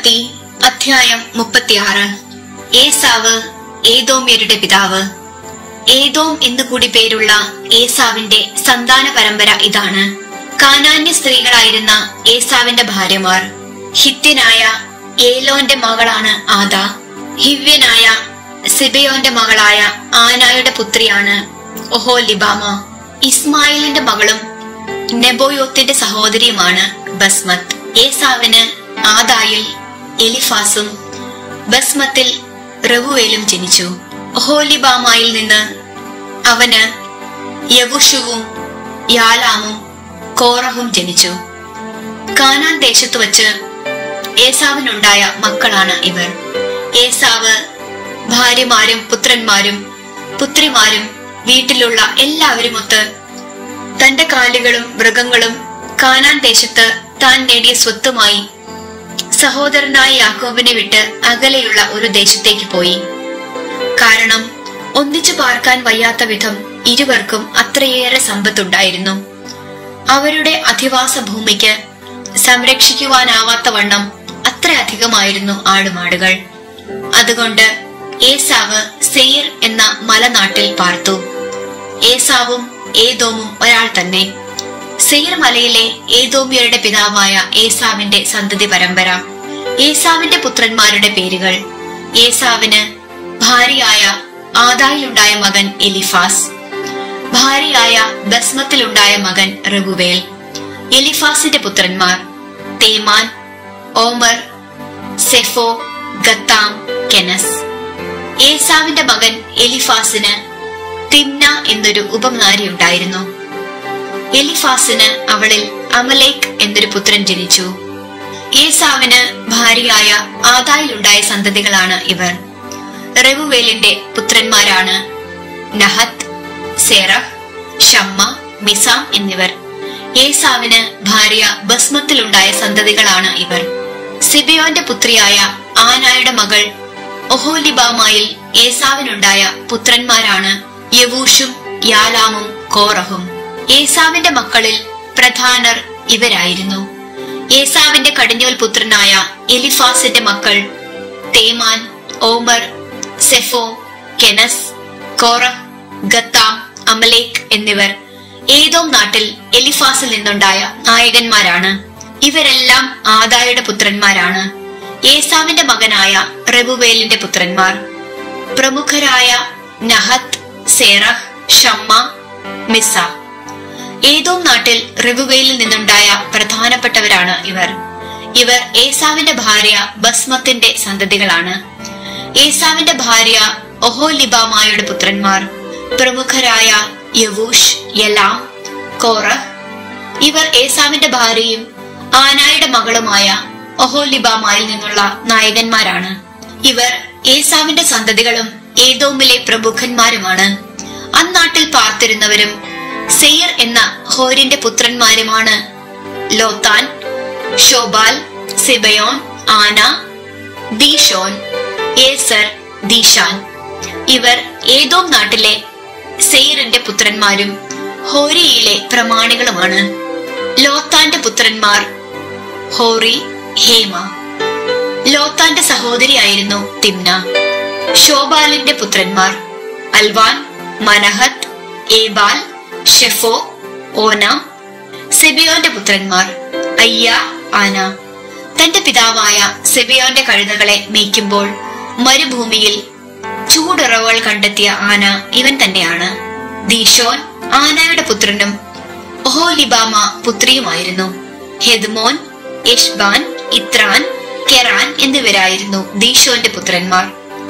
ഉൽപ്പത്തി അധ്യായം 36. ഏസാവ് ഏദോമ്യരുടെ പിതാവ്. ഏദോം എന്നുകൂടി പേരുള്ള ഏസാവിന്റെ സന്താന പരമ്പര ഇതാണ്. കാനാന്യ സ്ത്രീകളായിരുന്ന ഏസാവിന്റെ ഭാര്യമാർ. ഹിത്യനായ ഏലോന്റെ മകളാണ് ആദ. ഹിവ്യനായ സിബയോന്റെ മകളായ ആനായുടെ പുത്രിയാണ് ഒഹോലിബാമ. ഇസ്മായിലിന്റെ മകളും നെബോയോത്തിന്റെ സഹോദരിയുമാണ് ബസ്മത്ത്. ഏസാവിന് ആദായിൽ എലിഫാസും ബസ്മത്തിൽ റെവുവേലും ജനിച്ചു. ഒഹോലിബാമയിൽ നിന്ന് അവന് യവുഷുവും യാലാമും കോറഹും ജനിച്ചു. കാനാൻ ദേശത്തു വച്ച് ഏസാവിനുണ്ടായ മക്കളാണ് ഇവർ. ഏസാവ് ഭാര്യമാരും പുത്രന്മാരും പുത്രിമാരും വീട്ടിലുള്ള എല്ലാവരുമൊത്ത് തന്റെ കാലികളും മൃഗങ്ങളും കാനാൻ ദേശത്ത് താൻ നേടിയ സ്വത്തുമായി സഹോദരനായ യാക്കോബിനെ വിട്ട് അകലെയുള്ള ഒരു ദേശത്തേക്ക് പോയി. കാരണം ഒന്നിച്ചു പാർക്കാൻ വയ്യാത്ത വിധം ഇരുവർക്കും അത്രയേറെ സമ്പത്തുണ്ടായിരുന്നു. അവരുടെ അധിവാസ ഭൂമിക്ക് സംരക്ഷിക്കുവാനാവാത്ത വണ്ണം അത്രയധികമായിരുന്നു ആടുമാടുകൾ. അതുകൊണ്ട് ഏസാവ് സെയിർ എന്ന മലനാട്ടിൽ പാർത്തു. ഏസാവും ഏദോമും ഒരാൾ തന്നെ. സെയിർ മലയിലെ ഏദോമ്യരുടെ പിതാവായ ഏസാവിന്റെ സന്തതി പരമ്പര. ഏസാവിന്റെ പുത്രന്മാരുടെ പേരുകൾ: ഏസാവിന് ഭാര്യയായ ആദായിലുണ്ടായ മകൻ എലിഫാസ്, ഭാര്യയായ ബസ്മത്തിലുണ്ടായ മകൻ റെവുവേൽ. എലിഫാസിന്റെ പുത്രന്മാർ തേമാൻ, ഓമർ, സെഫോ, ഗത്താം, കെനസ്. ഏസാവിന്റെ മകൻ എലിഫാസിന് തിമ്ന എന്നൊരു ഉപനാരി ഉണ്ടായിരുന്നു. എലിഫാസിന് അവളിൽ അമലേക് എന്നൊരു പുത്രൻ ജനിച്ചു. ഏസാവിന് ഭാര്യയായ ആദായിലുണ്ടായ സന്തതികളാണ് ഇവർ. റെവുവേലിന്റെ പുത്രന്മാരാണ് നഹത്ത്, സേറഹ്, ഷമ്മ, മിസാം എന്നിവർ. ഏസാവിന് ഭാര്യ ബസ്മത്തിലുണ്ടായ സന്തതികളാണ് ഇവർ. സിബയോന്റെ പുത്രിയായ ആനായുടെ മകൾ ഒഹോലിബാമയിൽ ഏസാവിനുണ്ടായ പുത്രന്മാരാണ് യവൂഷും യാലാമും കോറഹും. ഏസാവിന്റെ മക്കളിൽ പ്രധാനർ ഇവരായിരുന്നു. ഏസാവിന്റെ കടിഞ്ഞൂൽ പുത്രനായ എലിഫാസിന്റെ മക്കൾ തേമാൻ, ഓമർ, സെഫോ, കെനസ്, കോറഹ്, ഗത്താം, അമലേക് എന്നിവർ ഏദോം നാട്ടിൽ എലിഫാസിൽ നിന്നുണ്ടായ നായകന്മാരാണ്. ഇവരെല്ലാം ആദായുടെ പുത്രന്മാരാണ്. ഏസാവിന്റെ മകനായ റെവുവേലിന്റെ പുത്രന്മാർ പ്രമുഖരായ നഹത്ത്, സേറഹ്, ഷമ്മ, മിസ. ഏദോം നാട്ടിൽ റെവുവേലിൽ നിന്നുണ്ടായ പ്രധാനപ്പെട്ടവരാണ് ഇവർ ഏസാവിന്റെ ഭാര്യ ബസ്മത്തിന്റെ സന്തതികളാണ്. ഏസാവിന്റെ ഭാര്യ ഒഹോലിബാമയുടെ പുത്രന്മാർ പ്രമുഖരായ യവൂഷ്, യലാം, കോറഹ്. ഇവർ ഏസാവിന്റെ ഭാര്യയും ആനായുടെ മകളുമായ ഒഹോലിബാമയിൽ നിന്നുള്ള നായകന്മാരാണ്. ഇവർ ഏസാവിന്റെ സന്തതികളും ഏദോമിലെ പ്രമുഖന്മാരുമാണ്. അന്നാട്ടിൽ പാർത്തിരുന്നവരും സെയിർ എന്ന ഹോരിന്റെ പുത്രന്മാരുമാണ് ലോത്താൻ, ഷോബാൽ, സിബയോൻ, ആന, ദീഷോൻ, ഏസർ, ദീഷാൻ. ഇവർ ഏദോം നാട്ടിലെ സെയിറിന്റെ പുത്രന്മാരും ഹോരിയിലെ പ്രമാണികളുമാണ്. ലോത്താന്റെ പുത്രന്മാർ ഹോറി, ഹേമ. ലോത്താന്റെ സഹോദരിയായിരുന്നു തിമ്ന. ഷോബാലിന്റെ പുത്രന്മാർ അൽവാൻ, മനഹത്ത്, ഏബാൽ, ഷെഫോ, ഓന. സിബയോന്റെ പുത്രന്മാർ അയ്യ, ആന. തന്റെ പിതാവായ സിബയോന്റെ കഴുതകളെ മേയ്ക്കുമ്പോൾ മരുഭൂമിയിൽ ചൂടുറവുകൾ കണ്ടെത്തിയ ആന ഇവൻ തന്നെയാണ്. ദീഷോൻ ആനയുടെ പുത്രനും ഒഹോലിബാമ പുത്രിയുമായിരുന്നു. ഹെദ്മോൻ, എഷ്ബാൻ, ഇത്രാൻ, കെറാൻ എന്നിവരായിരുന്നു ദീഷോന്റെ പുത്രന്മാർ.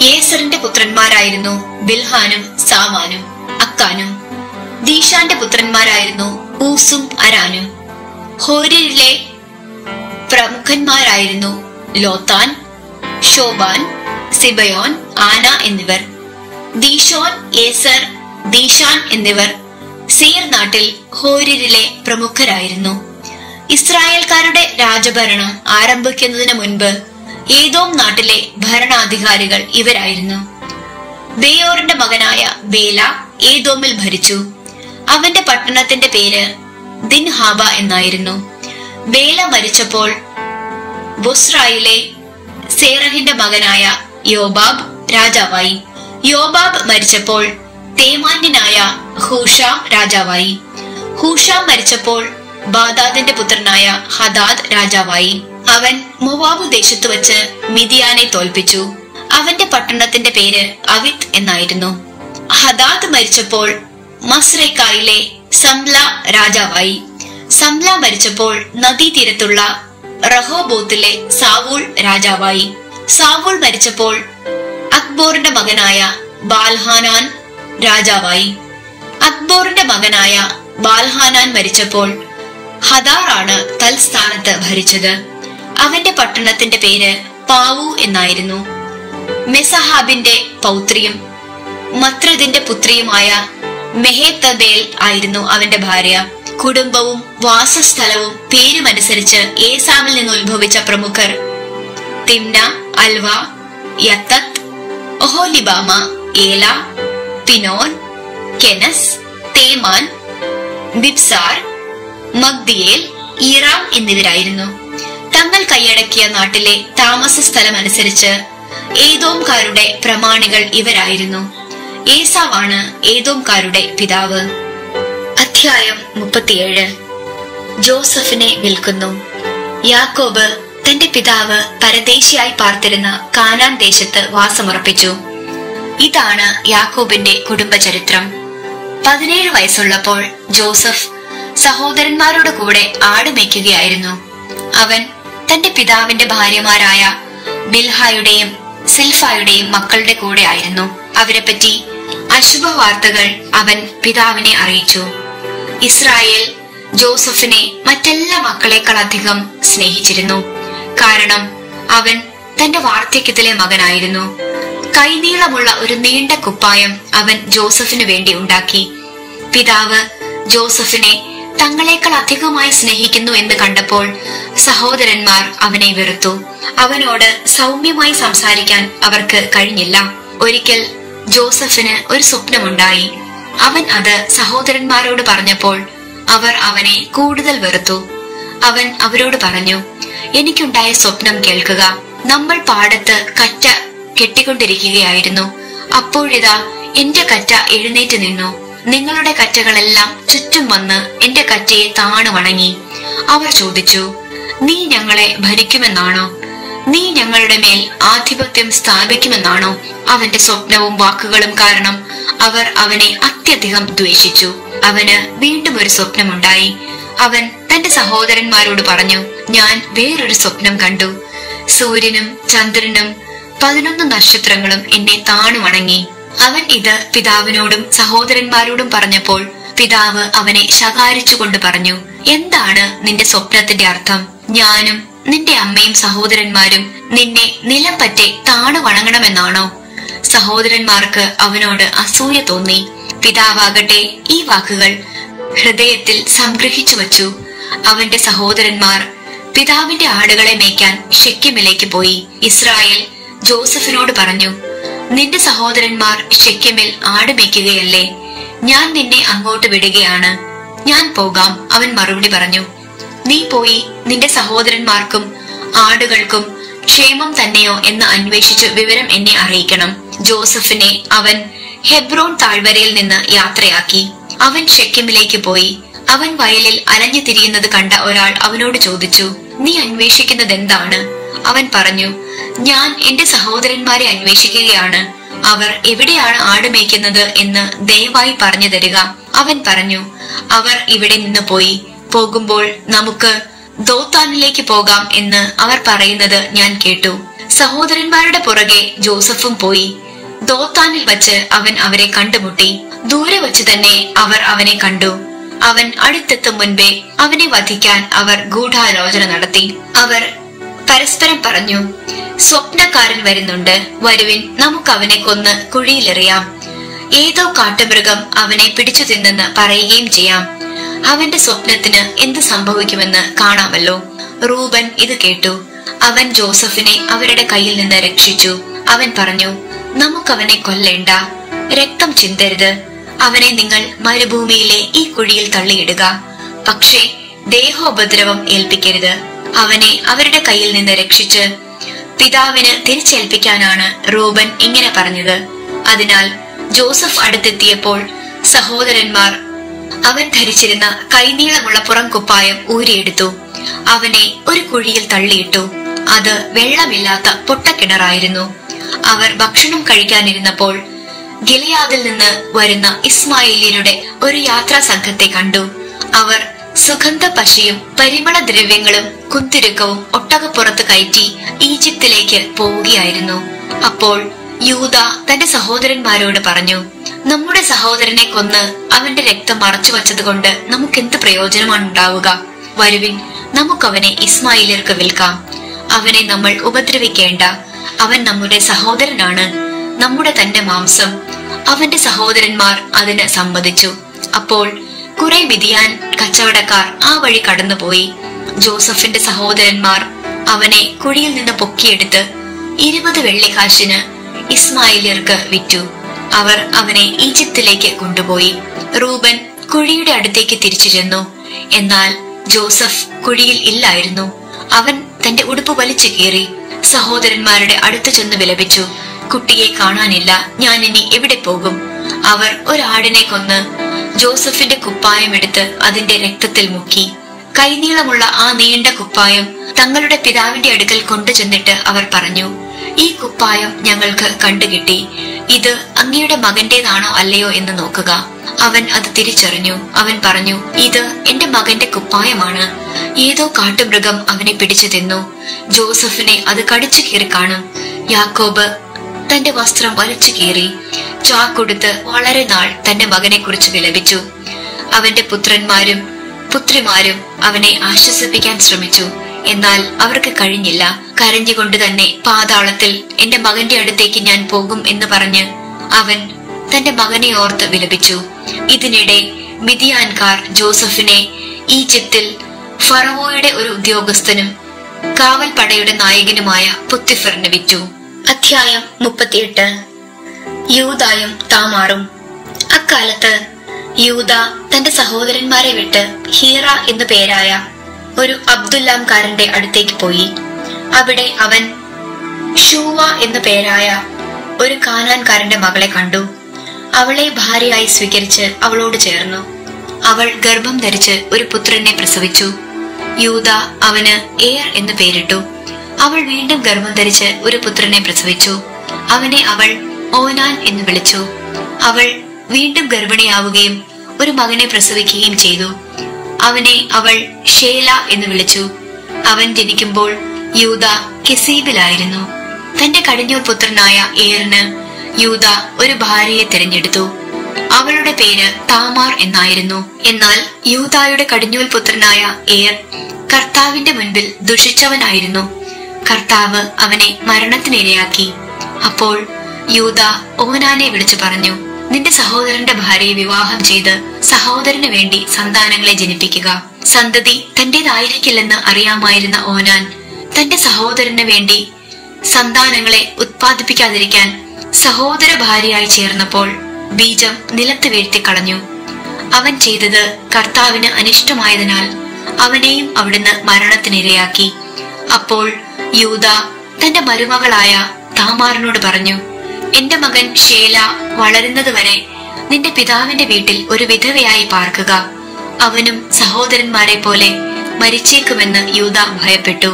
യേസറിന്റെ പുത്രന്മാരായിരുന്നു ബിൽഹാനും സാമാനും അക്കാനും. ദീഷാന്റെ പുത്രന്മാരായിരുന്നു ഊസും അരാനും. ഹോരിയിലെ പ്രമുഖന്മാരായിരുന്നു ലോത്താൻ, ഷോബാൻ, സിബയോൻ, ആന എന്നിവർ. ദീഷോൻ, ഏസർ, ദീഷാൻ എന്നിവർ സെയിർ നാട്ടിൽ ഹോരിയിലെ പ്രമുഖരായിരുന്നു. ഇസ്രായേൽക്കാരുടെ രാജഭരണം ആരംഭിക്കുന്നതിന് മുൻപ് ഏദോം നാട്ടിലെ ഭരണാധികാരികൾ ഇവരായിരുന്നു. ബേയോറിന്റെ മകനായ ബേല ഏദോമിൽ ഭരിച്ചു. അവന്റെ പട്ടണത്തിന്റെ പേര് ദിൻഹാബ എന്നായിരുന്നു. ബേല മരിച്ചപ്പോൾ ബൊസ്രായിലെ സേറഹിന്റെ മകനായ യോബാബ് രാജാവായി. യോബാബ് മരിച്ചപ്പോൾ തേമാന്യനായ ഹൂഷാം രാജാവായി. ഹൂഷാം മരിച്ചപ്പോൾ ബാദാദിന്റെ പുത്രനായ ഹദാദ് രാജാവായി. അവൻ മോവാബ് ദേശത്ത് വച്ച് മിദിയാനെ തോൽപ്പിച്ചു. അവന്റെ പട്ടണത്തിന്റെ പേര് അവിത്ത് എന്നായിരുന്നു. ഹദാദ് മരിച്ചപ്പോൾ മസ്രേക്കായിലെ സംല രാജാവായി. സംല മരിച്ചപ്പോൾ നദീതീരത്തുള്ള റഹോബോത്തിലെ സാവൂൾ രാജാവായി. സാവൂൾ മരിച്ചപ്പോൾ അക്ബോറിന്റെ മകനായ ബാൽഹാനാൻ രാജാവായി. അക്ബോറിന്റെ മകനായ ബാൽഹാനാൻ മരിച്ചപ്പോൾ ഹദാറാണ് തൽസ്ഥാനത്ത് ഭരിച്ചത്. അവന്റെ പട്ടണത്തിന്റെ പേര് പാവു എന്നായിരുന്നു. മെസഹാബിന്റെ പൗത്രിയും മത്രദിന്റെ പുത്രിയുമായ മെഹേത്തബേൽ ആയിരുന്നു അവന്റെ ഭാര്യ. കുടുംബവും വാസസ്ഥലവും പേരുമനുസരിച്ച് ഏസാമിൽ നിന്ന് ഉത്ഭവിച്ച പ്രമുഖർ തിംന, അൽവ, യത്തത്ത്, ഒഹോലിബാമ, ഏല, പിനോൻ, കെനസ്, തേമാൻ, ബിബ്സാർ, മഗ്ദിയേൽ, ഈറാം എന്നിവരായിരുന്നു. തങ്ങൾ കൈയടക്കിയ നാട്ടിലെ താമസ സ്ഥലം അനുസരിച്ച് ഏദോംകാരുടെ പ്രമാണികൾ ഇവരായിരുന്നു. ഏസാവാണ് ഏദോംകാരുടെ പിതാവ്. അധ്യായം 37. ജോസഫിനെ വിൽക്കുന്നു. യാക്കോബ് തന്റെ പിതാവ് പരദേശിയായി പാർത്തിരുന്ന കാനാൻ ദേശത്ത് വാസമുറപ്പിച്ചു. ഇതാണ് യാക്കോബിന്റെ കുടുംബചരിത്രം. 17 വയസ്സുള്ളപ്പോൾ ജോസഫ് സഹോദരന്മാരുടെ കൂടെ ആട് മേയ്ക്കുകയായിരുന്നു. അവൻ തന്റെ പിതാവിന്റെ ഭാര്യമാരായ ബിൽഹായുടെയും സിൽഫായുടെയും മക്കളുടെ കൂടെ ആയിരുന്നു. അവരെപ്പറ്റി അശുഭ വാർത്തകൾ അവൻ പിതാവിനെ അറിയിച്ചു. ഇസ്രായേൽ ജോസഫിനെ മറ്റെല്ലാ മക്കളെക്കാളധികം സ്നേഹിച്ചിരുന്നു. കാരണം അവൻ തന്റെ വാർദ്ധക്യത്തിലെ മകനായിരുന്നു. കൈനീളമുള്ള ഒരു നീണ്ട കുപ്പായം അവൻ ജോസഫിനു വേണ്ടി ഉണ്ടാക്കി. പിതാവ് ജോസഫിനെ തങ്ങളെക്കാൾ അധികമായി സ്നേഹിക്കുന്നു എന്ന് കണ്ടപ്പോൾ സഹോദരന്മാർ അവനെ വെറുത്തു. അവനോട് സൗമ്യമായി സംസാരിക്കാൻ അവർക്ക് കഴിഞ്ഞില്ല. ഒരിക്കൽ ജോസഫിന് ഒരു സ്വപ്നമുണ്ടായി. അവൻ അത് സഹോദരന്മാരോട് പറഞ്ഞപ്പോൾ അവർ അവനെ കൂടുതൽ വെറുത്തു. അവൻ അവരോട് പറഞ്ഞു, എനിക്കുണ്ടായ സ്വപ്നം കേൾക്കുക. നമ്മൾ പാടത്ത് കറ്റ കെട്ടിക്കൊണ്ടിരിക്കുകയായിരുന്നു. അപ്പോഴിതാ എന്റെ കറ്റ എഴുന്നേറ്റ് നിന്നു. നിങ്ങളുടെ കറ്റകളെല്ലാം ചുറ്റും വന്ന് എന്റെ കറ്റയെ താണു വണങ്ങി. അവർ ചോദിച്ചു, നീ ഞങ്ങളെ ഭരിക്കുമെന്നാണോ? നീ ഞങ്ങളുടെ മേൽ ആധിപത്യം സ്ഥാപിക്കുമെന്നാണോ? അവന്റെ സ്വപ്നവും വാക്കുകളും കാരണം അവർ അവനെ അത്യധികം ദ്വേഷിച്ചു. അവന് വീണ്ടും ഒരു സ്വപ്നമുണ്ടായി. അവൻ തന്റെ സഹോദരന്മാരോട് പറഞ്ഞു, ഞാൻ വേറൊരു സ്വപ്നം കണ്ടു. സൂര്യനും ചന്ദ്രനും 11 നക്ഷത്രങ്ങളും എന്നെ താണു വണങ്ങി. അവൻ ഇത് പിതാവിനോടും സഹോദരന്മാരോടും പറഞ്ഞപ്പോൾ പിതാവ് അവനെ ശകാരിച്ചുകൊണ്ട് പറഞ്ഞു, എന്താണ് നിന്റെ സ്വപ്നത്തിന്റെ അർത്ഥം? ഞാനും നിന്റെ അമ്മയും സഹോദരന്മാരും നിന്നെ നിലം പറ്റെ താണു വണങ്ങണമെന്നാണോ? സഹോദരന്മാർക്ക് അവനോട് അസൂയ തോന്നി. പിതാവാകട്ടെ ഈ വാക്കുകൾ ഹൃദയത്തിൽ സംഗ്രഹിച്ചു വച്ചു. അവന്റെ സഹോദരന്മാർ പിതാവിന്റെ ആടുകളെ മേയ്ക്കാൻ ഷെക്കെമിലേക്ക് പോയി. ഇസ്രായേൽ ജോസഫിനോട് പറഞ്ഞു, നിന്റെ സഹോദരന്മാർ ഷെക്കെമിൽ ആട് മേയ്ക്കുകയല്ലേ? ഞാൻ നിന്നെ അങ്ങോട്ട് വിടുകയാണ്. ഞാൻ പോകാം. അവൻ മറുപടി പറഞ്ഞു, നീ പോയി നിന്റെ സഹോദരന്മാർക്കും ആടുകൾക്കും ക്ഷേമം തന്നെയോ എന്ന് അന്വേഷിച്ച് വിവരം എന്നെ അറിയിക്കണം. ജോസഫിനെ അവൻ ഹെബ്രോൺ താഴ്വരയിൽ നിന്ന് യാത്രയാക്കി. അവൻ ഷെക്കെമിലേക്ക് പോയി. അവൻ വയലിൽ അലഞ്ഞു തിരിയുന്നത് കണ്ട ഒരാൾ അവനോട് ചോദിച്ചു, നീ അന്വേഷിക്കുന്നത് എന്താണ്? അവൻ പറഞ്ഞു, ഞാൻ എന്റെ സഹോദരന്മാരെ അന്വേഷിക്കുകയാണ്. അവർ എവിടെയാണ് ആട് മേയ്ക്കുന്നത് എന്ന് ദയവായി പറഞ്ഞു തരിക. അവൻ പറഞ്ഞു, അവർ ഇവിടെ നിന്ന് പോയി. പോകുമ്പോൾ നമുക്ക് ദോത്താനിലേക്ക് പോകാം എന്ന് അവർ പറയുന്നത് ഞാൻ കേട്ടു. സഹോദരന്മാരുടെ പുറകെ ജോസഫും പോയി. ദോത്താനിൽ വച്ച് അവൻ അവരെ കണ്ടുമുട്ടി. ദൂരെ വച്ച് തന്നെ അവർ അവനെ കണ്ടു. അവൻ അടുത്തെത്തും മുൻപേ അവനെ വധിക്കാൻ അവർ ഗൂഢാലോചന നടത്തി. അവർ പരസ്പരം പറഞ്ഞു, സ്വപ്നക്കാരൻ വരുന്നുണ്ട്, വരുവിൻ, നമുക്ക് അവനെ കൊന്ന് കുഴിയിലെറിയാം. ഏതോ കാട്ടുമൃഗം അവനെ പിടിച്ചു തിന്നെന്ന് പറയുകയും ചെയ്യാം. അവന്റെ സ്വപ്നത്തിന് എന്ത് സംഭവിക്കുമെന്ന് കാണാമല്ലോ. റൂബൻ ഇത് കേട്ടു. അവൻ ജോസഫിനെ അവരുടെ കയ്യിൽ നിന്ന് രക്ഷിച്ചു. അവൻ പറഞ്ഞു, നമുക്കവനെ കൊല്ലേണ്ട, രക്തം ചിന്തരുത്. അവനെ നിങ്ങൾ മരുഭൂമിയിലെ ഈ കുഴിയിൽ തള്ളിയിടുക. പക്ഷേ ദേഹോപദ്രവം ഏൽപ്പിക്കരുത്. അവനെ അവരുടെ കയ്യിൽ നിന്ന് രക്ഷിച്ച് പിതാവിന് തിരിച്ചേൽപ്പിക്കാനാണ് റൂബൻ ഇങ്ങനെ പറഞ്ഞത്. അതിനാൽ ജോസഫ് അടുത്തെത്തിയപ്പോൾ സഹോദരന്മാർ അവൻ ധരിച്ചിരുന്ന കൈനീളമുള്ള പുറംകുപ്പായം ഊരിയെടുത്തു. അവനെ ഒരു കുഴിയിൽ തള്ളിയിട്ടു. അത് വെള്ളമില്ലാത്ത പൊട്ടക്കിണറായിരുന്നു. അവർ ഭക്ഷണം കഴിക്കാനിരുന്നപ്പോൾ ഗിലെയാദിൽ നിന്ന് വരുന്ന ഇസ്മായേല്യരുടെ ഒരു യാത്രാ സംഘത്തെ കണ്ടു. അവർ സുഗന്ധ പശയും പരിമള ദ്രവ്യങ്ങളും കുന്തിരുക്കവും ഒട്ടകപ്പുറത്ത് കയറ്റി ഈജിപ്തിലേക്ക് പോവുകയായിരുന്നു. അപ്പോൾ യൂദ തന്റെ സഹോദരന്മാരോട് പറഞ്ഞു, നമ്മുടെ സഹോദരനെ കൊന്ന് അവന്റെ രക്തം മറച്ചു വച്ചത് കൊണ്ട് നമുക്കെന്ത് പ്രയോജനമാണ് ഉണ്ടാവുക? വരുവിൻ, നമുക്കവനെ ഇസ്മായില്യർക്ക് വിൽക്കാം. അവനെ നമ്മൾ ഉപദ്രവിക്കേണ്ട. അവൻ നമ്മുടെ സഹോദരനാണ്, നമ്മുടെ തന്റെ മാംസം. അവന്റെ സഹോദരന്മാർ അതിന് സമ്മതിച്ചു. അപ്പോൾ കുറെ മിദിയാൻ കച്ചവടക്കാർ ആ വഴി കടന്നുപോയി. ജോസഫിന്റെ സഹോദരന്മാർ അവനെ കുഴിയിൽ നിന്ന് പൊക്കിയെടുത്ത് 20 വെള്ളിക്കാശിന് ഇസ്മായില്യർക്ക് വിറ്റു. അവർ അവനെ ഈജിപ്തിലേക്ക് കൊണ്ടുപോയി. റൂബൻ കുഴിയുടെ അടുത്തേക്ക് തിരിച്ചു ചെന്നു. എന്നാൽ ജോസഫ് കുഴിയിൽ ഇല്ലായിരുന്നു. അവൻ തന്റെ ഉടുപ്പ് വലിച്ചു കീറി സഹോദരന്മാരുടെ അടുത്ത് ചെന്ന് വിലപിച്ചു, കുട്ടിയെ കാണാനില്ല, ഞാൻ ഇനി എവിടെ പോകും? അവർ ഒരാടിനെ കൊന്ന് ജോസഫിന്റെ കുപ്പായം എടുത്ത് അതിന്റെ രക്തത്തിൽ മുക്കി. കൈനീളമുള്ള ആ നീണ്ട കുപ്പായം തങ്ങളുടെ പിതാവിന്റെ അടുക്കൽ കൊണ്ടുചെന്നിട്ട് അവർ പറഞ്ഞു, ഈ കുപ്പായം ഞങ്ങൾക്ക് കണ്ടുകിട്ടി. ഇത് അങ്ങയുടെ മകന്റേതാണോ അല്ലയോ എന്ന് നോക്കുക. അവൻ അത് തിരിച്ചറിഞ്ഞു. അവൻ പറഞ്ഞു, ഇത് എന്റെ മകന്റെ കുപ്പായമാണ്. ഏതോ കാട്ടുമൃഗം അവനെ പിടിച്ചു തിന്നു. ജോസഫിനെ അത് കടിച്ചു കീറി കാണും. യാക്കോബ് തന്റെ വസ്ത്രം വലിച്ചു കീറി ചാക്കൊടുത്ത് വളരെ നാൾ തന്റെ മകനെ കുറിച്ച് വിലപിച്ചു. അവന്റെ പുത്രന്മാരും പുത്രിമാരും അവനെ ആശ്വസിപ്പിക്കാൻ ശ്രമിച്ചു. എന്നാൽ അവർക്ക് കഴിഞ്ഞില്ല. കരഞ്ഞുകൊണ്ട് തന്നെ പാതാളത്തിൽ എന്റെ മകന്റെ അടുത്തേക്ക് ഞാൻ പോകും എന്ന് പറഞ്ഞ് അവൻ തന്റെ മകനെ ഓർത്ത് വിലപിച്ചു. ഇതിനിടെ മിദിയാൻകാർ ജോസഫിനെ ഈജിപ്തിൽ ഫറവോയുടെ ഒരു ഉദ്യോഗസ്ഥനും കാവൽപ്പടയുടെ നായകനുമായ പുത്തിഫറിന് വിറ്റു. അധ്യായം 38. യൂദായും താമാറും. അക്കാലത്ത് യൂദ തന്റെ സഹോദരന്മാരെ വിട്ട് ഹീറ എന്നു പേരായ ഒരു അബ്ദുല്ലാംകാരന്റെ അടുത്തേക്ക് പോയി. അവിടെ അവൻ ഷൂവ എന്നു പേരായ ഒരു കാനാൻകാരന്റെ മകളെ കണ്ടു. അവളെ ഭാര്യയായി സ്വീകരിച്ച് അവളോട് ചേർന്നു. അവൾ ഗർഭം ധരിച്ച് ഒരു പുത്രനെ പ്രസവിച്ചു. യൂദ അവന് ഏർ എന്ന് പേരിട്ടു. അവൾ വീണ്ടും ഗർഭം ധരിച്ച് ഒരു പുത്രനെ പ്രസവിച്ചു. അവനെ അവൾ ഓനാൻ എന്ന് വിളിച്ചു. അവൾ വീണ്ടും ഗർഭിണിയാവുകയും ഒരു മകനെ പ്രസവിക്കുകയും ചെയ്തു. അവനെ അവൾ ഷേല എന്ന് വിളിച്ചു. അവൻ ജനിക്കുമ്പോൾ യൂദ കെസീബിലായിരുന്നു. തന്റെ കടിഞ്ഞൂൽ പുത്രനായ ഏറിന് യൂദ ഒരു ഭാര്യയെ തിരഞ്ഞെടുത്തു. അവളുടെ പേര് താമാർ എന്നായിരുന്നു. എന്നാൽ യൂദായുടെ കടിഞ്ഞൂൽ പുത്രനായ ഏർ കർത്താവിന്റെ മുൻപിൽ ദുഷിച്ചവനായിരുന്നു. കർത്താവ് അവനെ മരണത്തിനിരയാക്കി. അപ്പോൾ യൂദ ഓനാനെ വിളിച്ചു പറഞ്ഞു, നിന്റെ സഹോദരന്റെ ഭാര്യയെ വിവാഹം ചെയ്ത് സഹോദരന് വേണ്ടി സന്താനങ്ങളെ ജനിപ്പിക്കുക. സന്തതി തന്റേതായിരിക്കില്ലെന്ന് അറിയാമായിരുന്ന ഓനാൻ തന്റെ സഹോദരന് വേണ്ടി സന്താനങ്ങളെ ഉത്പാദിപ്പിക്കാതിരിക്കാൻ സഹോദര ഭാര്യയായി ചേർന്നപ്പോൾ ബീജം നിലത്ത് വീഴ്ത്തിക്കളഞ്ഞു. അവൻ ചെയ്തത് കർത്താവിന് അനിഷ്ടമായതിനാൽ അവനെയും അവിടുന്ന് മരണത്തിനിരയാക്കി. അപ്പോൾ യൂദ തന്റെ മരുമകളായ താമാറിനോട് പറഞ്ഞു, എന്റെ മകൻ ഷേല വളരുന്നതുവരെ നിന്റെ പിതാവിന്റെ വീട്ടിൽ ഒരു വിധവയായി പാർക്കുക. അവനും സഹോദരന്മാരെ പോലെ മരിച്ചേക്കുമെന്ന് യൂദ ഭയപ്പെട്ടു.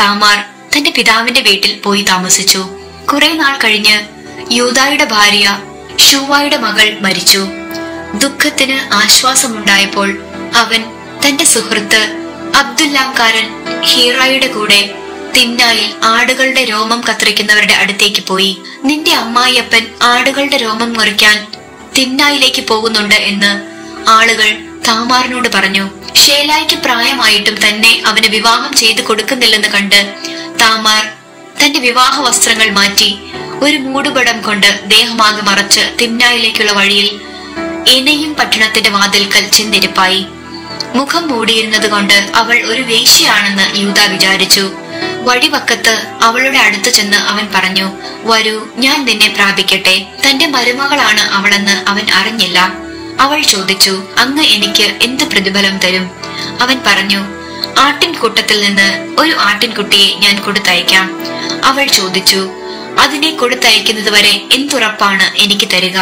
താമാർ തന്റെ പിതാവിന്റെ വീട്ടിൽ പോയി താമസിച്ചു. കുറെ നാൾ കഴിഞ്ഞ് യൂദായുടെ ഭാര്യ ഷൂവായുടെ മകൾ മരിച്ചു. ദുഃഖത്തിന് ആശ്വാസമുണ്ടായപ്പോൾ അവൻ തന്റെ സുഹൃത്ത് അബ്ദുല്ലാംകാരൻ ഹീറായുടെ കൂടെ തിമ്നായിൽ ആടുകളുടെ രോമം കത്രിക്കുന്നവരുടെ അടുത്തേക്ക് പോയി. നിന്റെ അമ്മായിയപ്പൻ ആടുകളുടെ രോമം മുറിക്കാൻ തിമ്നായിലേക്ക് പോകുന്നുണ്ട് എന്ന് ആളുകൾ താമാറിനോട് പറഞ്ഞു. ഷേലായ്ക്ക് പ്രായമായിട്ടും തന്നെ അവന് വിവാഹം ചെയ്തു കൊടുക്കുന്നില്ലെന്ന് കണ്ട് താമാർ തന്റെ വിവാഹ വസ്ത്രങ്ങൾ മാറ്റി ഒരു മൂടുപടം കൊണ്ട് ദേഹമാകെ മറച്ച് തിമ്നായിലേക്കുള്ള വഴിയിൽ എനയും പട്ടണത്തിന്റെ വാതിൽക്കൽ ചെന്നിരിപ്പായി. മുഖം മൂടിയിരുന്നത് കൊണ്ട് അവൾ ഒരു വേശ്യയാണെന്ന് യൂദ വിചാരിച്ചു. വഴിവക്കത്ത് അവളുടെ അടുത്ത് ചെന്ന് അവൻ പറഞ്ഞു, വരൂ, ഞാൻ നിന്നെ പ്രാപിക്കട്ടെ. തന്റെ മരുമകളാണ് അവളെന്ന് അവൻ അറിഞ്ഞില്ല. അവൾ ചോദിച്ചു, അങ്ങ് എനിക്ക് എന്ത് പ്രതിഫലം തരും? അവൻ പറഞ്ഞു, ആട്ടിൻകൂട്ടത്തിൽ നിന്ന് ഒരു ആട്ടിൻകുട്ടിയെ ഞാൻ കൊടുത്തയക്കാം. അവൾ ചോദിച്ചു, അതിനെ കൊടുത്തയക്കുന്നത് വരെ എന്തുറപ്പാണ് എനിക്ക് തരിക?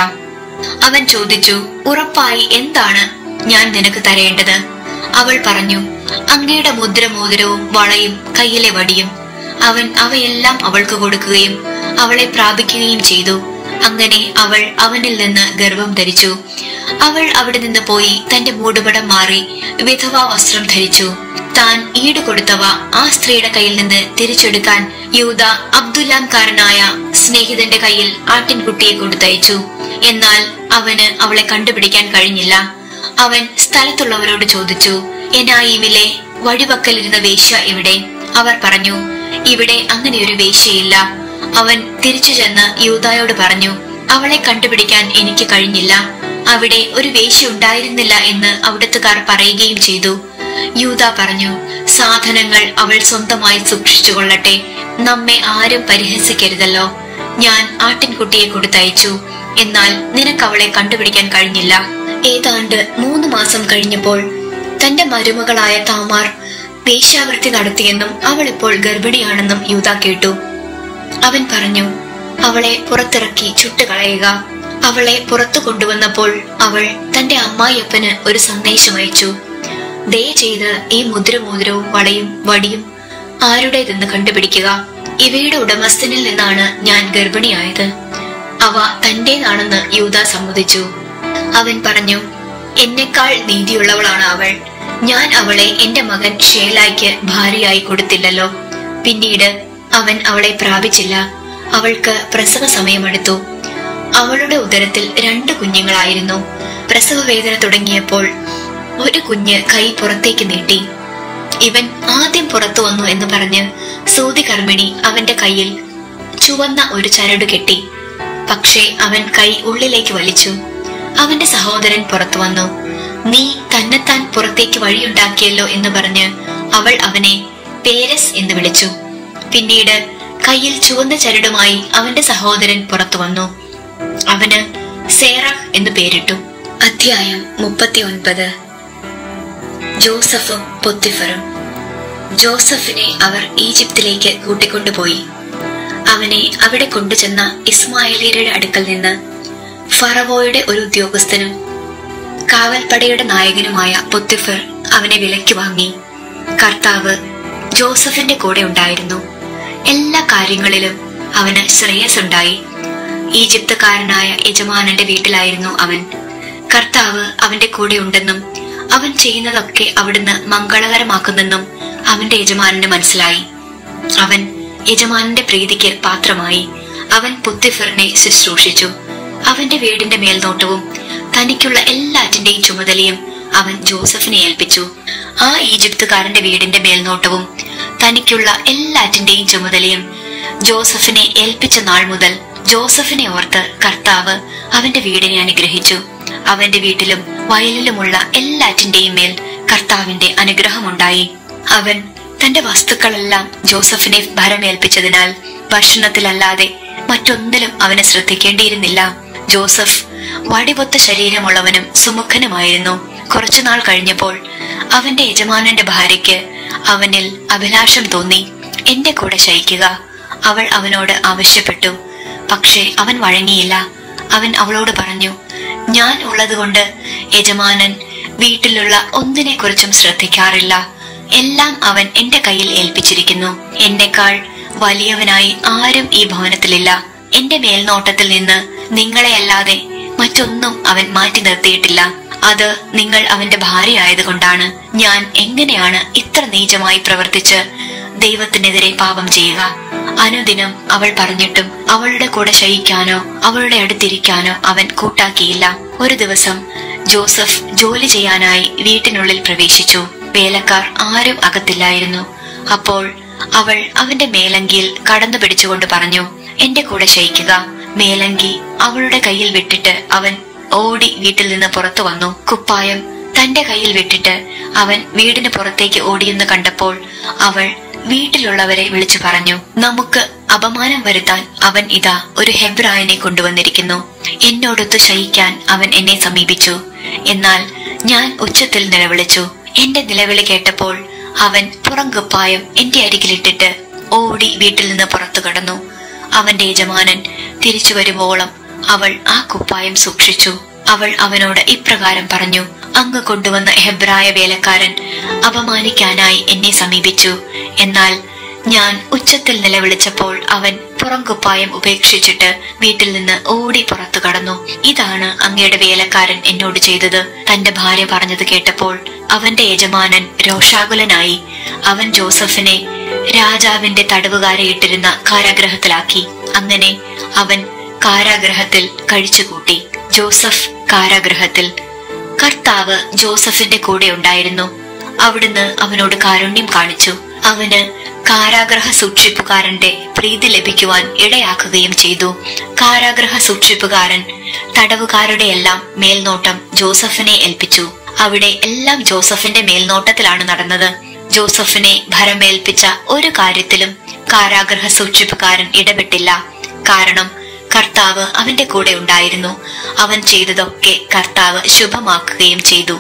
അവൻ ചോദിച്ചു, ഉറപ്പായി എന്താണ് ഞാൻ നിനക്ക് തരേണ്ടത്? അവൾ പറഞ്ഞു, അങ്ങയുടെ മുദ്രമോതിരവും വളയും കയ്യിലെ വടിയും. അവൻ അവയെല്ലാം അവൾക്ക് കൊടുക്കുകയും അവളെ പ്രാപിക്കുകയും ചെയ്തു. അങ്ങനെ അവൾ അവനിൽ നിന്ന് ഗർഭം ധരിച്ചു. അവൾ അവിടെ നിന്ന് പോയി തന്റെ മൂടുപടം മാറി വിധവാ വസ്ത്രം ധരിച്ചു. താൻ ഈടുകൊടുത്തവ ആ സ്ത്രീയുടെ കയ്യിൽ നിന്ന് തിരിച്ചെടുക്കാൻ യൂദ അബ്ദുല്ലാംകാരനായ സ്നേഹിതന്റെ കയ്യിൽ ആട്ടിൻകുട്ടിയെ കൊടുത്തയച്ചു. എന്നാൽ അവന് അവളെ കണ്ടുപിടിക്കാൻ കഴിഞ്ഞില്ല. അവൻ സ്ഥലത്തുള്ളവരോട് ചോദിച്ചു, എനായിമിലെ വഴിവക്കലിരുന്ന വേശ്യ എവിടെ? അവർ പറഞ്ഞു, ഇവിടെ അങ്ങനെയൊരു വേശ്യയില്ല. അവൻ തിരിച്ചു ചെന്ന് യൂദായോട് പറഞ്ഞു, അവളെ കണ്ടുപിടിക്കാൻ എനിക്ക് കഴിഞ്ഞില്ല. അവിടെ ഒരു വേശ്യ ഉണ്ടായിരുന്നില്ല എന്ന് അവിടുത്തുകാർ പറയുകയും ചെയ്തു. യൂദ പറഞ്ഞു, സാധനങ്ങൾ അവൾ സ്വന്തമായി സൂക്ഷിച്ചു കൊള്ളട്ടെ, നമ്മെ ആരും പരിഹസിക്കരുതല്ലോ. ഞാൻ ആട്ടിൻകുട്ടിയെ കൊടുത്തയച്ചു, എന്നാൽ നിനക്ക് അവളെ കണ്ടുപിടിക്കാൻ കഴിഞ്ഞില്ല. ഏതാണ്ട് 3 മാസം കഴിഞ്ഞപ്പോൾ തന്റെ മരുമകളായ താമാർ വേശ്യാവൃത്തി നടത്തിയെന്നും അവൾ ഇപ്പോൾ ഗർഭിണിയാണെന്നും യൂദ കേട്ടു. അവൻ പറഞ്ഞു, അവളെ പുറത്തിറക്കി ചുട്ടുകളയുക. അവളെ പുറത്തു കൊണ്ടുവന്നപ്പോൾ അവൾ തന്റെ അമ്മായിയപ്പന് ഒരു സന്ദേശം അയച്ചു, ദയചെയ്ത് ഈ മുദ്രമോതിരവും വളയും വടിയും ആരുടേതെന്ന് കണ്ടുപിടിക്കുക. ഇവയുടെ ഉടമസ്ഥനിൽ നിന്നാണ് ഞാൻ ഗർഭിണിയായത്. അവ തന്റേതാണെന്ന് യൂദ സമ്മതിച്ചു. അവൻ പറഞ്ഞു, എന്നെക്കാൾ നീതിയുള്ളവളാണ് അവൾ. ഞാൻ അവളെ എന്റെ മകൻ ഷേലായ്ക്ക് ഭാര്യയായി കൊടുത്തില്ലല്ലോ. പിന്നീട് അവൻ അവളെ പ്രാപിച്ചില്ല. അവൾക്ക് പ്രസവ സമയമെടുത്തു. അവളുടെ ഉദരത്തിൽ 2 കുഞ്ഞുങ്ങളായിരുന്നു. പ്രസവ വേദന തുടങ്ങിയപ്പോൾ ഒരു കുഞ്ഞ് കൈ പുറത്തേക്ക് നീട്ടി. ഇവൻ ആദ്യം പുറത്തു വന്നു എന്ന് പറഞ്ഞ് സൂതികർമ്മിണി അവന്റെ കയ്യിൽ ചുവന്ന ഒരു ചരട് കെട്ടി. പക്ഷേ അവൻ കൈ ഉള്ളിലേക്ക് വലിച്ചു. അവന്റെ സഹോദരൻ പുറത്തു വന്നു. നീ തന്നെത്താൻ പുറത്തേക്ക് വഴിയുണ്ടാക്കിയല്ലോ എന്ന് പറഞ്ഞ് അവൾ അവനെ പേരസ് എന്ന് വിളിച്ചു. പിന്നീട് കയ്യിൽ ചുവന്ന ചരടുമായി അവന്റെ സഹോദരൻ പുറത്തു വന്നു. അവന് സേറഹ് എന്ന് പേരിട്ടു. അധ്യായം 39. ജോസഫും പൊത്തിഫറും. ജോസഫിനെ അവർ ഈജിപ്തിലേക്ക് കൂട്ടിക്കൊണ്ടുപോയി. അവനെ അവിടെ കൊണ്ടുചെന്ന ഇസ്മായേലിയരുടെ അടുക്കൽ നിന്ന് ഫറവോയുടെ ഒരു ഉദ്യോഗസ്ഥനും കാവൽപ്പടയുടെ നായകനുമായ പൊത്തിഫർ അവനെ വിലയ്ക്ക് വാങ്ങി. കർത്താവ് ജോസഫിന്റെ കൂടെ ഉണ്ടായിരുന്നു. എല്ലാ കാര്യങ്ങളിലും അവന് ശ്രേയസ്സുണ്ടായി. ഈജിപ്തുകാരനായ യജമാനന്റെ വീട്ടിലായിരുന്നു അവൻ. കർത്താവ് അവന്റെ കൂടെ ഉണ്ടെന്നും അവൻ ചെയ്യുന്നതൊക്കെ അവിടുന്ന് മംഗളകരമാക്കുന്നെന്നും അവന്റെ യജമാനന് മനസ്സിലായി. അവൻ യജമാനന്റെ പ്രീതിക്ക് പാത്രമായി. അവൻ പൊത്തിഫറിനെ ശുശ്രൂഷിച്ചു. അവന്റെ വീടിന്റെ മേൽനോട്ടവും തനിക്കുള്ള എല്ലാറ്റിന്റെയും ചുമതലയും അവൻ ജോസഫിനെ ഏൽപ്പിച്ചു. ആ ഈജിപ്തുകാരന്റെ വീടിന്റെ മേൽനോട്ടവും തനിക്കുള്ള എല്ലാറ്റിന്റെയും ചുമതലയും ജോസഫിനെ ഏൽപ്പിച്ച നാൾ മുതൽ ജോസഫിനെ ഓർത്ത് കർത്താവ് അവന്റെ വീടിനെ അനുഗ്രഹിച്ചു. അവന്റെ വീട്ടിലും വയലിലുമുള്ള എല്ലാറ്റിന്റെയും മേൽ കർത്താവിന്റെ അനുഗ്രഹമുണ്ടായി. അവൻ തന്റെ വസ്തുക്കളെല്ലാം ജോസഫിനെ ഭരമേൽപ്പിച്ചതിനാൽ ഭക്ഷണത്തിലല്ലാതെ മറ്റൊന്നിലും അവനെ ശ്രദ്ധിക്കേണ്ടിയിരുന്നില്ല. ജോസഫ് വടിപൊത്ത ശരീരമുള്ളവനും സുമുഖനുമായിരുന്നു. കുറച്ചുനാൾ കഴിഞ്ഞപ്പോൾ അവന്റെ യജമാനന്റെ ഭാര്യയ്ക്ക് അവനിൽ അഭിലാഷം തോന്നി. എന്റെ കൂടെ ശയിക്കുക അവൾ അവനോട് ആവശ്യപ്പെട്ടു. പക്ഷേ അവൻ വഴങ്ങിയില്ല. അവൻ അവളോട് പറഞ്ഞു, ഞാൻ ഉള്ളതുകൊണ്ട് യജമാനൻ വീട്ടിലുള്ള ഒന്നിനെ കുറിച്ചും ശ്രദ്ധിക്കാറില്ല. എല്ലാം അവൻ എന്റെ കയ്യിൽ ഏൽപ്പിച്ചിരിക്കുന്നു. എന്നെക്കാൾ വലിയവനായി ആരും ഈ ഭവനത്തിലില്ല. എന്റെ മേൽനോട്ടത്തിൽ നിന്ന് നിങ്ങളെയല്ലാതെ മറ്റൊന്നും അവൻ മാറ്റി നിർത്തിയിട്ടില്ല. അത് നിങ്ങൾ അവന്റെ ഭാര്യയായതുകൊണ്ടാണ്. ഞാൻ എങ്ങനെയാണ് ഇത്ര നീചമായി പ്രവർത്തിച്ച് ദൈവത്തിനെതിരെ പാപം ചെയ്യുക? അനുദിനം അവൾ പറഞ്ഞിട്ടും അവളുടെ കൂടെ ശയിക്കാനോ അവളുടെ അടുത്തിരിക്കാനോ അവൻ കൂട്ടാക്കിയില്ല. ഒരു ദിവസം ജോസഫ് ജോലി ചെയ്യാനായി വീട്ടിനുള്ളിൽ പ്രവേശിച്ചു. വേലക്കാർ ആരും അകത്തില്ലായിരുന്നു. അപ്പോൾ അവൾ അവന്റെ മേലങ്കിയിൽ കടന്നു പിടിച്ചുകൊണ്ട് പറഞ്ഞു, എന്റെ കൂടെ ശയിക്കുക. മേലങ്കി അവളുടെ കയ്യിൽ വിട്ടിട്ട് അവൻ ഓടി വീട്ടിൽ നിന്ന് പുറത്തു വന്നു. കുപ്പായം തന്റെ കയ്യിൽ വിട്ടിട്ട് അവൻ വീടിന് പുറത്തേക്ക് ഓടിയെന്ന് കണ്ടപ്പോൾ അവൾ വീട്ടിലുള്ളവരെ വിളിച്ചു പറഞ്ഞു, നമുക്ക് അപമാനം വരുത്താൻ അവൻ ഇതാ ഒരു ഹെബ്രായനെ കൊണ്ടുവന്നിരിക്കുന്നു. എന്നോടൊത്ത് ശയിക്കാൻ അവൻ എന്നെ സമീപിച്ചു. എന്നാൽ ഞാൻ ഉച്ചത്തിൽ നിലവിളിച്ചു. എന്റെ നിലവിളി കേട്ടപ്പോൾ അവൻ പുറംകുപ്പായം എന്റെ അരികിലിട്ടിട്ട് ഓടി വീട്ടിൽ നിന്ന് പുറത്തു കടന്നു. അവന്റെ യജമാനൻ തിരിച്ചു വരുവോളം അവൾ ആ കുപ്പായം സൂക്ഷിച്ചു. അവൾ അവനോട് ഇപ്രകാരം പറഞ്ഞു: അങ്ങ് കൊണ്ടുവന്ന ഹെബ്രായ വേലക്കാരൻ അപമാനിക്കാനായി എന്നെ സമീപിച്ചു. എന്നാൽ ഞാൻ ഉച്ചത്തിൽ നിലവിളിച്ചപ്പോൾ അവൻ പുറംകുപ്പായം ഉപേക്ഷിച്ചിട്ട് വീട്ടിൽ നിന്ന് ഓടി പുറത്തു കടന്നു. ഇതാണ് അങ്ങയുടെ വേലക്കാരൻ എന്നോട് ചെയ്തത്. തന്റെ ഭാര്യ പറഞ്ഞത് കേട്ടപ്പോൾ അവന്റെ യജമാനൻ രോഷാകുലനായി. അവൻ ജോസഫിനെ രാജാവിന്റെ തടവുകാരെ ഇട്ടിരുന്ന കാരാഗ്രഹത്തിലാക്കി. അങ്ങനെ അവൻ കാരാഗ്രഹത്തിൽ കഴിച്ചുകൂട്ടി. ജോസഫ് കാരാഗ്രഹത്തിൽ. കർത്താവ് ജോസഫിന്റെ കൂടെ ഉണ്ടായിരുന്നു. അവിടുന്ന് അവനോട് കാരുണ്യം കാണിച്ചു. അവന് കാരാഗ്രഹ സൂക്ഷിപ്പുകാരന്റെ പ്രീതി ലഭിക്കുവാൻ ഇടയാക്കുകയും ചെയ്തു. കാരാഗ്രഹ സൂക്ഷിപ്പുകാരൻ തടവുകാരുടെ എല്ലാം മേൽനോട്ടം ജോസഫിനെ ഏൽപ്പിച്ചു. അവിടെ എല്ലാം ജോസഫിന്റെ മേൽനോട്ടത്തിലാണ് നടന്നത്. ജോസഫിനെ ഭരമേൽപ്പിച്ച ഒരു കാര്യത്തിലും കാരാഗ്രഹ സൂക്ഷിപ്പുകാരൻ ഇടപെട്ടില്ല. കാരണം കർത്താവ് അവന്റെ കൂടെ ഉണ്ടായിരുന്നു. അവൻ ചെയ്തതൊക്കെ കർത്താവ് ശുഭമാക്കുകയും ചെയ്തു.